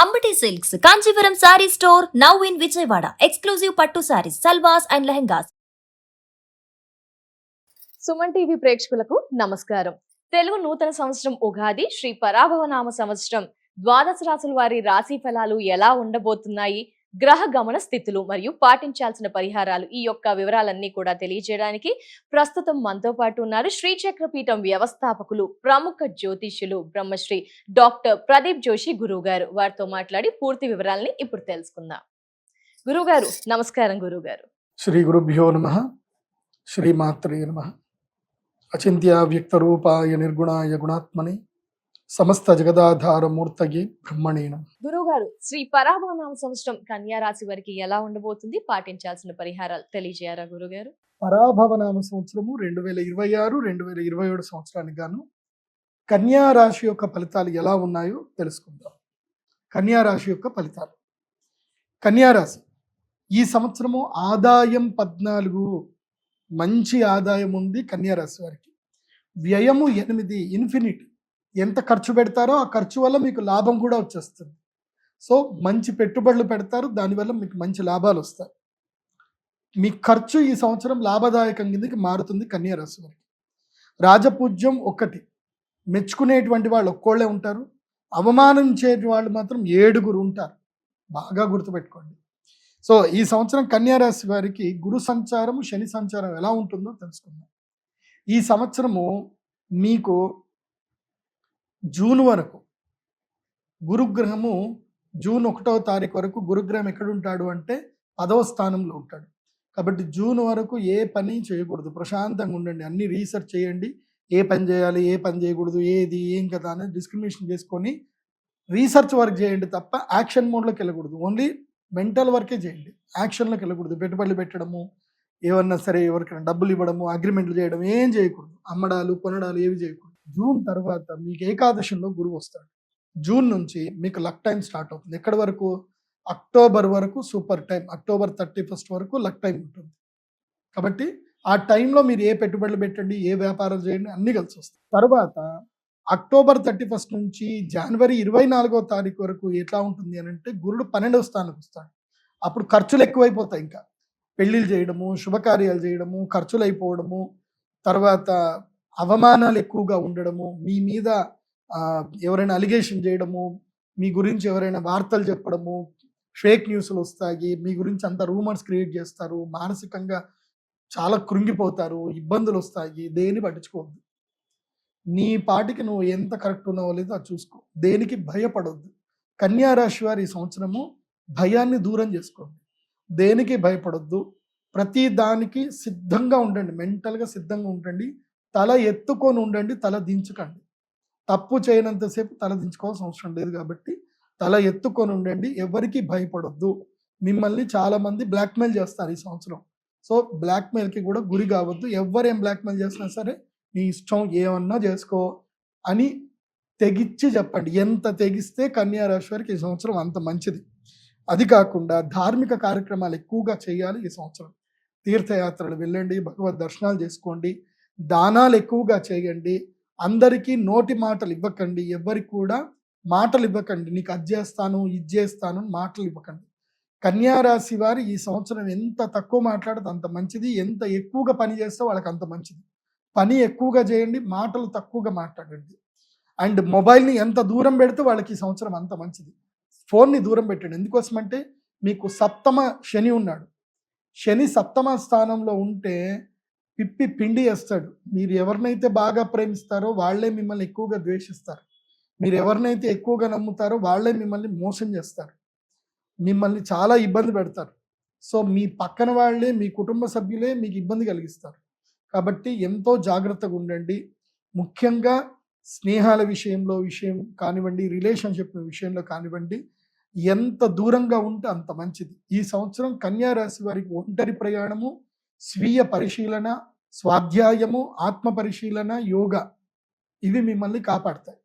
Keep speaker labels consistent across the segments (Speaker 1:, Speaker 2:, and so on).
Speaker 1: Ambati Silks, Kanchipuram Saree Store, now in Vijayawada. Exclusive Pattu Sarees, Salwas and Lehengas.
Speaker 2: Suman TV ప్రేక్షకులకు నమస్కారం. తెలుగు నూతన సంవత్సరం ఉగాది శ్రీ పరాభవనామ సంవత్సరం ద్వాదశ రాశుల వారి రాశి ఫలాలు ఎలా ఉండబోతున్నాయి, గ్రహ గమన స్థితులు మరియు పాటించాల్సిన పరిహారాలు, ఈ యొక్క వివరాలన్నీ కూడా తెలియజేయడానికి ప్రస్తుతం మనతో పాటు ఉన్నారు శ్రీచక్రపీఠం వ్యవస్థాపకులు, ప్రముఖ జ్యోతిష్యులు బ్రహ్మశ్రీ డాక్టర్ ప్రదీప్ జోషి గురువు గారు. వారితో మాట్లాడి పూర్తి వివరాలని ఇప్పుడు తెలుసుకుందాం. గురువు గారు నమస్కారం. గురువు గారు,
Speaker 3: శ్రీ గురుభ్యో నమః. శ్రీమాత్రే నమః. అచింత్య వ్యక్త రూపాయ నిర్గుణాయ గుణాత్మని సమస్త జగదాధార మూర్తగి బ్రహ్మణే నమః.
Speaker 2: గురువు గారు, శ్రీ పరాభవనామ సంవత్సరం కన్యా రాశి వారికి ఎలా ఉండబోతుంది, పాటించాల్సిన పరిహారాలు తెలియజేయారా గురుగారు?
Speaker 3: పరాభవనామ సంవత్సరము 2026-2027 సంవత్సరానికి గాను కన్యా రాశి యొక్క ఫలితాలు ఎలా ఉన్నాయో తెలుసుకుందాం. కన్యా రాశి యొక్క ఫలితాలు. కన్యా రాశి ఈ సంవత్సరము ఆదాయం 14, మంచి ఆదాయం ఉంది కన్యా రాశి వారికి. వ్యయము 8, ఇన్ఫినిటీ. ఎంత ఖర్చు పెడతారో ఆ ఖర్చు వల్ల మీకు లాభం కూడా వచ్చేస్తుంది. సో మంచి పెట్టుబడులు పెడతారు, దానివల్ల మీకు మంచి లాభాలు వస్తాయి. మీ ఖర్చు ఈ సంవత్సరం లాభదాయకం కిందకి మారుతుంది కన్యా రాశి వారికి. రాజపూజ్యం 1, మెచ్చుకునేటువంటి వాళ్ళు ఒక్కోళ్ళే ఉంటారు, అవమానించే వాళ్ళు మాత్రం 7 ఉంటారు. బాగా గుర్తుపెట్టుకోండి. సో ఈ సంవత్సరం కన్యా రాశి వారికి గురు సంచారము, శని సంచారం ఎలా ఉంటుందో తెలుసుకుందాం. ఈ సంవత్సరము మీకు జూన్ వరకు గురుగ్రహము, జూన్ 1వ తారీఖు వరకు గురుగ్రహం ఎక్కడుంటాడు అంటే 10వ స్థానంలో ఉంటాడు. కాబట్టి జూన్ వరకు ఏ పని చేయకూడదు, ప్రశాంతంగా ఉండండి. అన్ని రీసెర్చ్ చేయండి, ఏ పని చేయాలి, ఏ పని చేయకూడదు, ఏది ఏం కదా అనేది డిస్క్రిమినేషన్ చేసుకొని రీసెర్చ్ వర్క్ చేయండి తప్ప యాక్షన్ మోడ్లోకి వెళ్ళకూడదు. ఓన్లీ మెంటల్ వర్కే చేయండి, యాక్షన్లోకి వెళ్ళకూడదు. పెట్టుబడులు పెట్టడము, ఏమన్నా సరే ఎవరికైనా డబ్బులు ఇవ్వడము, అగ్రిమెంట్లు చేయడం ఏం చేయకూడదు. అమ్మడాలు కొనడాలు ఏవి చేయకూడదు. జూన్ తర్వాత మీకు ఏకాదశంలో గురువు వస్తాడు. జూన్ నుంచి మీకు లక్ టైం స్టార్ట్ అవుతుంది. ఎక్కడి వరకు? అక్టోబర్ వరకు సూపర్ టైం. అక్టోబర్ 31 వరకు లక్ టైం ఉంటుంది. కాబట్టి ఆ టైంలో మీరు ఏ పెట్టుబడులు పెట్టండి, ఏ వ్యాపారాలు చేయండి, అన్నీ కలిసి వస్తాయి. తర్వాత అక్టోబర్ 31 నుంచి జనవరి 24వ తారీఖు వరకు ఎట్లా ఉంటుంది అని అంటే గురుడు 12వ స్థానానికి వస్తాడు. అప్పుడు ఖర్చులు ఎక్కువైపోతాయి. ఇంకా పెళ్ళిళ్ళు చేయడము, శుభకార్యాలు చేయడము, ఖర్చులు అయిపోవడము, తర్వాత అవమానాలు ఎక్కువగా ఉండడము, మీ మీద ఎవరైనా అలిగేషన్ చేయడము, మీ గురించి ఎవరైనా వార్తలు చెప్పడము, ఫేక్ న్యూస్లు వస్తాయి, మీ గురించి అంత రూమర్స్ క్రియేట్ చేస్తారు, మానసికంగా చాలా కృంగిపోతారు, ఇబ్బందులు వస్తాయి. దేని పట్టించుకోవద్దు. నీ పాటికి నువ్వు ఎంత కరెక్ట్ ఉన్నావో లేదో అది చూసుకో. దేనికి భయపడొద్దు. కన్యా రాశి వారు ఈ సంవత్సరము భయాన్ని దూరం చేసుకోండి. దేనికి భయపడొద్దు. ప్రతి దానికి సిద్ధంగా ఉండండి, మెంటల్గా సిద్ధంగా ఉండండి. తల ఎత్తుకొని ఉండండి, తల దించకండి. తప్పు చేయనంతసేపు తల దించుకోవాల్సిన అవసరం లేదు. కాబట్టి తల ఎత్తుకొని ఉండండి, ఎవరికి భయపడొద్దు. మిమ్మల్ని చాలామంది బ్లాక్మెయిల్ చేస్తారు ఈ సంవత్సరం. సో బ్లాక్మెయిల్కి కూడా గురి కావద్దు. ఎవరేం బ్లాక్మెయిల్ చేసినా సరే నీ ఇష్టం, ఏమన్నా చేసుకో అని తెగిచ్చి చెప్పండి. ఎంత తెగిస్తే కన్యా రాశి వారికి ఈ సంవత్సరం అంత మంచిది. అది కాకుండా ధార్మిక కార్యక్రమాలు ఎక్కువగా చేయాలి ఈ సంవత్సరం. తీర్థయాత్రలు వెళ్ళండి, భగవద్ దర్శనాలు చేసుకోండి, దానాలు ఎక్కువగా చేయండి. అందరికీ నోటి మాటలు ఇవ్వకండి, ఎవరికి కూడా మాటలు ఇవ్వకండి. నీకు అది చేస్తాను, ఇది చేస్తాను మాటలు ఇవ్వకండి. కన్యా రాశి వారు ఈ సంవత్సరం ఎంత తక్కువ మాట్లాడితే అంత మంచిది, ఎంత ఎక్కువగా పని చేస్తే వాళ్ళకి అంత మంచిది. పని ఎక్కువగా చేయండి, మాటలు తక్కువగా మాట్లాడండి. అండ్ మొబైల్ని ఎంత దూరం పెడితే వాళ్ళకి ఈ సంవత్సరం అంత మంచిది. ఫోన్ని దూరం పెట్టండి. ఎందుకోసమంటే మీకు 7వ శని ఉన్నాడు. శని 7వ స్థానంలో ఉంటే పిప్పి పిండి వేస్తాడు. మీరు ఎవరినైతే బాగా ప్రేమిస్తారో వాళ్ళే మిమ్మల్ని ఎక్కువగా ద్వేషిస్తారు. మీరు ఎవరినైతే ఎక్కువగా నమ్ముతారో వాళ్ళే మిమ్మల్ని మోసం చేస్తారు, మిమ్మల్ని చాలా ఇబ్బంది పెడతారు. సో మీ పక్కన వాళ్ళే, మీ కుటుంబ సభ్యులే మీకు ఇబ్బంది కలిగిస్తారు. కాబట్టి ఎంతో జాగ్రత్తగా ఉండండి. ముఖ్యంగా స్నేహాల విషయం కానివ్వండి, రిలేషన్షిప్ విషయంలో కానివ్వండి, ఎంత దూరంగా ఉంటే అంత మంచిది. ఈ సంవత్సరం కన్యా రాశి వారికి ఒంటరి ప్రయాణము, స్వీయ పరిశీలన, స్వాధ్యాయము, ఆత్మ పరిశీలన, యోగా ఇవి మిమ్మల్ని కాపాడతాయి.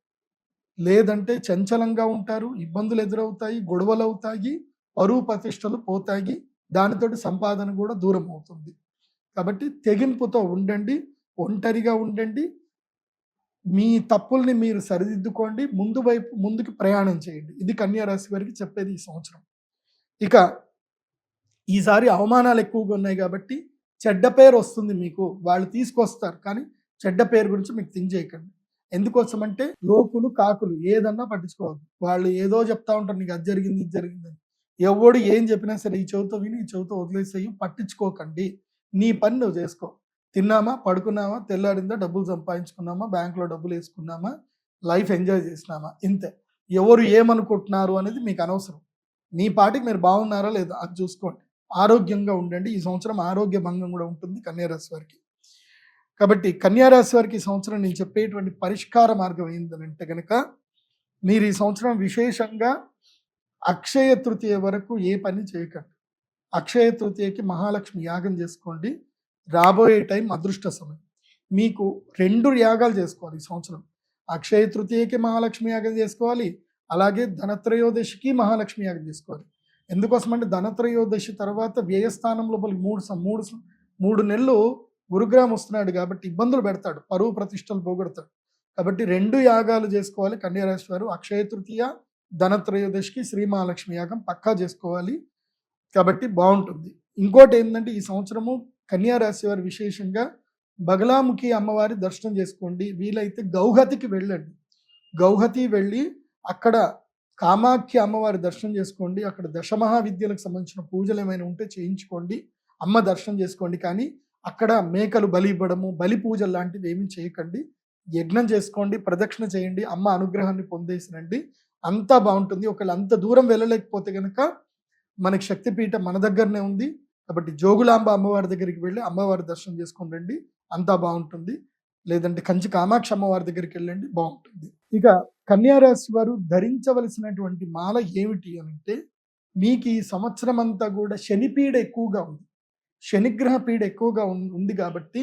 Speaker 3: లేదంటే చంచలంగా ఉంటారు, ఇబ్బందులు ఎదురవుతాయి, గొడవలు అవుతాయి, పరువు ప్రతిష్టలు పోతాయి, దానితోటి సంపాదన కూడా దూరం అవుతుంది. కాబట్టి తెగింపుతో ఉండండి, ఒంటరిగా ఉండండి, మీ తప్పుల్ని మీరు సరిదిద్దుకోండి, ముందుకు ప్రయాణం చేయండి. ఇది కన్యా రాశి వారికి చెప్పేది ఈ సంవత్సరం. ఇక ఈసారి అవమానాలు ఎక్కువగా ఉన్నాయి కాబట్టి చెడ్డ పేరు వస్తుంది మీకు. వాళ్ళు తీసుకొస్తారు కానీ చెడ్డ పేరు గురించి మీకు థింక్ చేయకండి. ఎందుకోసమంటే లోకులు కాకులు ఏదన్నా పట్టించుకోవద్దు. వాళ్ళు ఏదో చెప్తా ఉంటారు, నీకు అది జరిగింది ఇది జరిగిందని. ఎవడు ఏం చెప్పినా సరే ఈ చెవితో విని ఈ చెవితో వదిలేసేయి, పట్టించుకోకండి. నీ పని నువ్వు చేసుకో. తిన్నామా, పడుకున్నామా, తెల్లారిందా, డబ్బులు సంపాదించుకున్నామా, బ్యాంకులో డబ్బులు వేసుకున్నామా, లైఫ్ ఎంజాయ్ చేసినామా, ఇంతే. ఎవరు ఏమనుకుంటున్నారు అనేది మీకు అనవసరం. మీ పాటికి మీరు బాగున్నారా లేదా అది చూసుకోండి. ఆరోగ్యంగా ఉండండి. ఈ సంవత్సరం ఆరోగ్య భంగం కూడా ఉంటుంది కన్యారాశి వారికి. కాబట్టి కన్యారాశి వారికి ఈ సంవత్సరం నేను చెప్పేటువంటి పరిష్కార మార్గం ఏంటంటే కనుక, మీరు ఈ సంవత్సరం విశేషంగా అక్షయ తృతీయ వరకు ఏ పని చేయకండి. అక్షయ తృతీయకి మహాలక్ష్మి యాగం చేసుకోండి. రాబోయే టైం అదృష్ట సమయం. మీకు 2 యాగాలు చేసుకోవాలి ఈ సంవత్సరం. అక్షయ తృతీయకి మహాలక్ష్మి యాగం చేసుకోవాలి, అలాగే ధనత్రయోదశికి మహాలక్ష్మి యాగం చేసుకోవాలి. ఎందుకోసమంటే ధనత్రయోదశి తర్వాత వ్యయస్థానం లోపలికి 3 నెలలు గురుగ్రహం వస్తున్నాడు కాబట్టి ఇబ్బందులు పెడతాడు, పరువు ప్రతిష్టలు పోగొడతాడు. కాబట్టి 2 యాగాలు చేసుకోవాలి కన్యారాశి వారు. అక్షయ తృతీయ, ధనత్రయోదశికి శ్రీ మహాలక్ష్మి యాగం పక్కా చేసుకోవాలి. కాబట్టి బాగుంటుంది. ఇంకోటి ఏంటంటే ఈ సంవత్సరము కన్యారాశి వారు విశేషంగా బగలాముఖి అమ్మవారి దర్శనం చేసుకోండి. వీలైతే గౌహతికి వెళ్ళండి. గౌహతి వెళ్ళి అక్కడ కామాఖ్య అమ్మవారి దర్శనం చేసుకోండి. అక్కడ దశమహావిద్యలకు సంబంధించిన పూజలు ఏమైనా ఉంటే చేయించుకోండి, అమ్మ దర్శనం చేసుకోండి. కానీ అక్కడ మేకలు బలి ఇవ్వడము, బలి పూజలు లాంటివి ఏమీ చేయకండి. యజ్ఞం చేసుకోండి, ప్రదక్షిణ చేయండి, అమ్మ అనుగ్రహాన్ని పొందేసినండి, అంతా బాగుంటుంది. ఒకవేళ అంత దూరం వెళ్ళలేకపోతే కనుక మనకి శక్తిపీఠం మన దగ్గరనే ఉంది కాబట్టి జోగులాంబ అమ్మవారి దగ్గరికి వెళ్ళి అమ్మవారి దర్శనం చేసుకొని రండి, అంతా బాగుంటుంది. లేదంటే కంచి కామాక్షి అమ్మవారి దగ్గరికి వెళ్ళండి, బాగుంటుంది. ఇక కన్యారాశి వారు ధరించవలసినటువంటి మాల ఏమిటి అంటే, మీకు ఈ సంవత్సరం అంతా కూడా శనిపీడ ఎక్కువగా ఉంది, శనిగ్రహ పీడ ఎక్కువగా ఉంది కాబట్టి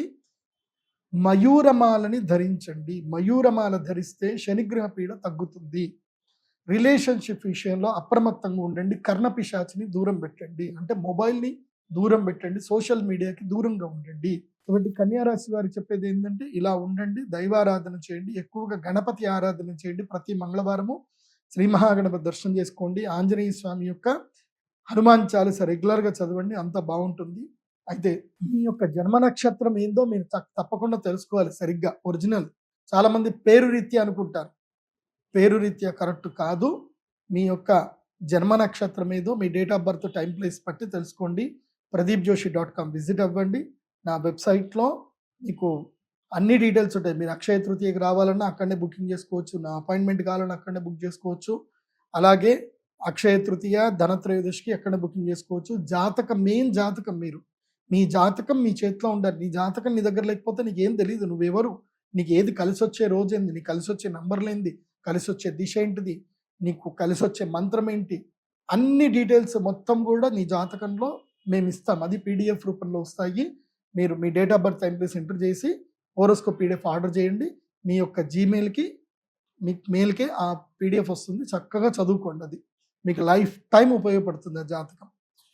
Speaker 3: మయూరమాలని ధరించండి. మయూరమాల ధరిస్తే శనిగ్రహ పీడ తగ్గుతుంది. రిలేషన్షిప్ విషయంలో అప్రమత్తంగా ఉండండి. కర్ణపిశాచిని దూరం పెట్టండి, అంటే మొబైల్ని దూరం పెట్టండి, సోషల్ మీడియాకి దూరంగా ఉండండి. కాబట్టి కన్యారాశి వారికి చెప్పేది ఏంటంటే ఇలా ఉండండి, దైవారాధన చేయండి, ఎక్కువగా గణపతి ఆరాధన చేయండి. ప్రతి మంగళవారము శ్రీ మహాగణపతి దర్శనం చేసుకోండి. ఆంజనేయ స్వామి యొక్క హనుమాన్ చాలీస రెగ్యులర్గా చదవండి, అంత బాగుంటుంది. అయితే మీ యొక్క జన్మ నక్షత్రం ఏందో మీరు తప్పకుండా తెలుసుకోవాలి సరిగ్గా, ఒరిజినల్. చాలా మంది పేరు రీత్యా అనుకుంటారు, పేరు రీత్యా కరెక్ట్ కాదు. మీ యొక్క జన్మ నక్షత్రం ఏదో మీ date of birth, time, place బట్టి తెలుసుకోండి. pradeepjoshi.com విజిట్ అవ్వండి. నా వెబ్సైట్లో మీకు అన్ని డీటెయిల్స్ ఉంటాయి. మీరు అక్షయ తృతీయకి రావాలన్నా అక్కడనే బుకింగ్ చేసుకోవచ్చు, నా అపాయింట్మెంట్ కావాలన్నా అక్కడనే బుక్ చేసుకోవచ్చు. అలాగే అక్షయ తృతీయ, ధనత్రయోదశికి ఎక్కడ బుకింగ్ చేసుకోవచ్చు. జాతకం, మెయిన్ జాతకం, మీ జాతకం మీ చేతిలో ఉండాలి. నీ జాతకం నీ దగ్గర లేకపోతే నీకేం తెలియదు, నువ్వెవరు, నీకు ఏది కలిసి వచ్చే రోజు ఏంది, నీకు కలిసి వచ్చే నంబర్లు ఏంది, కలిసి వచ్చే దిశ ఏంటిది, నీకు కలిసి వచ్చే మంత్రం ఏంటి, అన్ని డీటెయిల్స్ మొత్తం కూడా నీ జాతకంలో మేము ఇస్తాం. అది పీడిఎఫ్ రూపంలో వస్తాయి. మీరు మీ date of birth, time, place enter చేసి హోరోస్కోప్ పీడిఎఫ్ ఆర్డర్ చేయండి. మీ యొక్క జీమెయిల్కి, మీ మెయిల్కే ఆ పీడిఎఫ్ వస్తుంది. చక్కగా చదువుకోండి, అది మీకు లైఫ్ టైం ఉపయోగపడుతుంది ఆ జాతకం.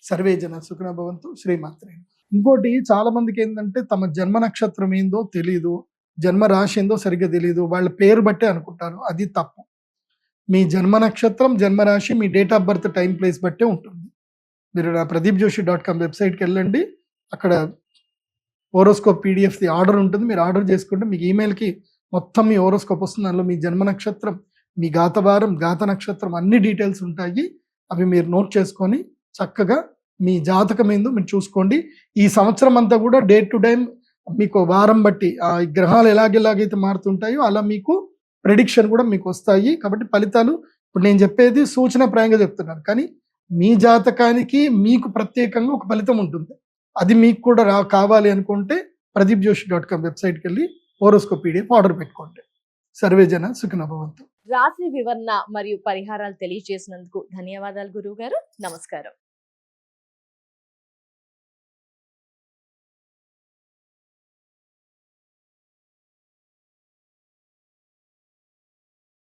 Speaker 3: సర్వే జన సుఖినో భవంతు. శ్రీమాత్రే. ఇంకోటి, చాలా మందికి ఏంటంటే తమ జన్మ నక్షత్రం ఏందో తెలియదు, జన్మ రాశి ఏందో సరిగ్గా తెలియదు, వాళ్ళ పేరు బట్టే అనుకుంటారు. అది తప్పు. మీ జన్మ నక్షత్రం, జన్మరాశి మీ date of birth, time, place బట్టే ఉంటుంది. మీరు నా pradeepjoshi.com వెబ్సైట్కి వెళ్ళండి. అక్కడ హోరోస్కోప్ పీడిఎఫ్ది ఆర్డర్ ఉంటుంది, మీరు ఆర్డర్ చేసుకుంటే మీకు ఈమెయిల్కి మొత్తం మీ హోరోస్కోప్ వస్తుంది. అందులో మీ జన్మ నక్షత్రం, మీ గాతవారం, గాత నక్షత్రం అన్ని డీటెయిల్స్ ఉంటాయి. అవి మీరు నోట్ చేసుకొని చక్కగా మీ జాతకం ఏందో మీరు చూసుకోండి. ఈ సంవత్సరం అంతా కూడా డే టు టైం మీకు వారం బట్టి ఆ గ్రహాలు ఎలాగైతే మారుతుంటాయో అలా మీకు ప్రెడిక్షన్ కూడా మీకు వస్తాయి. కాబట్టి ఫలితాలు ఇప్పుడు నేను చెప్పేది సూచనప్రాయంగా చెప్తున్నాను, కానీ మీ జాతకానికి మీకు ప్రత్యేకంగా ఒక ఫలితం ఉంటుంది. అది మీకు కూడా కావాలి అనుకుంటే pradeepjoshi.com వెబ్సైట్కి వెళ్ళి హోరోస్కోప్ పీడిఎఫ్ ఆర్డర్ పెట్టుకోండి. సర్వే జన సుఖినో భవంతు.
Speaker 2: రాశి వివరణ మరియు పరిహారాలు తెలియజేసినందుకు ధన్యవాదాలు గురువు గారు. నమస్కారం.